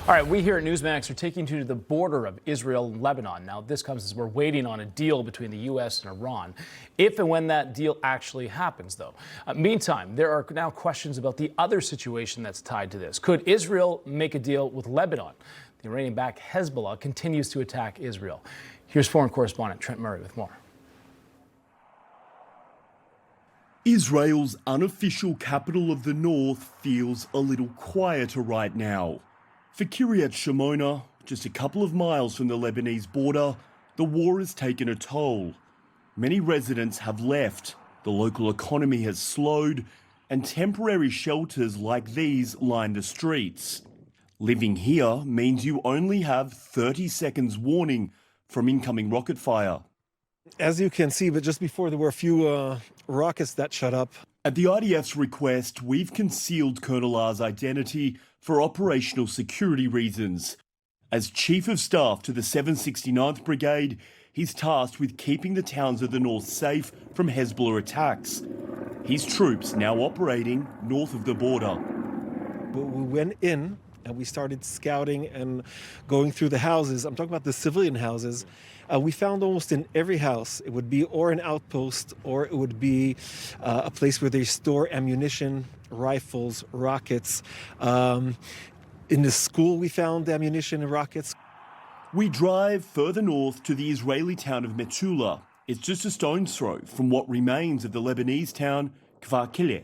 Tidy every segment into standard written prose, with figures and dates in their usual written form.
All right, we here at Newsmax are taking you to the border of Israel and Lebanon. Now, this comes as we're waiting on a deal between the U.S. and Iran. If and when that deal actually happens, though. Meantime, there are now questions about the other situation that's tied to this. Could Israel make a deal with Lebanon? The Iranian-backed Hezbollah continues to attack Israel. Here's foreign correspondent Trent with more. Israel's unofficial capital of the north feels a little quieter right now. For Kiryat Shamona, just a couple of miles from the Lebanese border, the war has taken a toll. Many residents have left, the local economy has slowed, and temporary shelters like these line the streets. Living here means you only have 30 seconds warning from incoming rocket fire. As you can see, but just before there were a few rockets that shut up. At the IDF's request, we've concealed Colonel R's identity for operational security reasons. As Chief of Staff to the 769th Brigade, he's tasked with keeping the towns of the north safe from Hezbollah attacks. His troops now operating north of the border. We went in and we started scouting and going through the houses. I'm talking about the civilian houses. We found almost in every house, it would be or an outpost or it would be a place where they store ammunition, rifles, rockets. In the school, we found ammunition and rockets. We drive further north to the Israeli town of Metula. It's just a stone's throw from what remains of the Lebanese town Kfar.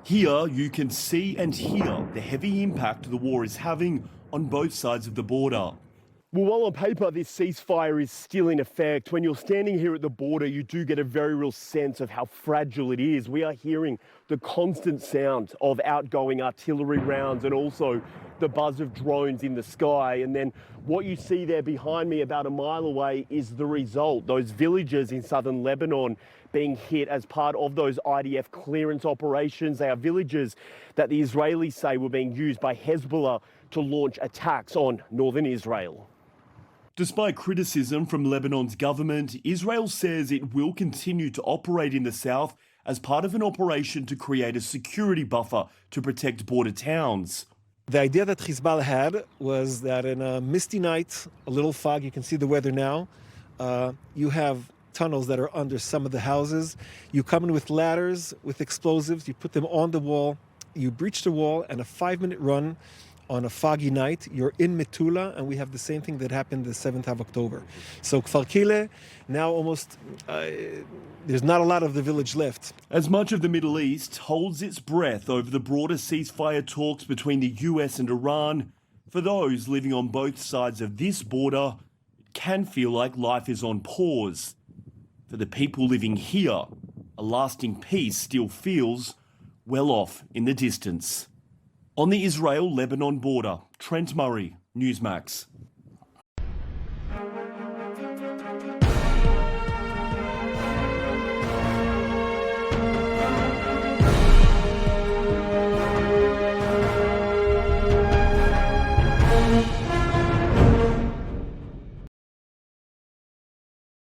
Here you can see and hear the heavy impact the war is having on both sides of the border. Well, while on paper this ceasefire is still in effect, when you're standing here at the border, you do get a very real sense of how fragile it is. We are hearing the constant sound of outgoing artillery rounds and also the buzz of drones in the sky. And then what you see there behind me about a mile away is the result. Those villages in southern Lebanon being hit as part of those IDF clearance operations. They are villages that the Israelis say were being used by Hezbollah to launch attacks on northern Israel. Despite criticism from Lebanon's government, Israel says it will continue to operate in the south as part of an operation to create a security buffer to protect border towns. The idea that Hezbollah had was that in a misty night, a little fog, you can see the weather now, you have tunnels that are under some of the houses. You come in with ladders, with explosives, you put them on the wall, you breach the wall, and a 5-minute run on a foggy night, you're in Metula, and we have the same thing that happened the 7th of October. So Kfar now almost, there's not a lot of the village left. As much of the Middle East holds its breath over the broader ceasefire talks between the US and Iran, for those living on both sides of this border, it can feel like life is on pause. For the people living here, a lasting peace still feels well off in the distance. On the Israel-Lebanon border, Trent, Newsmax.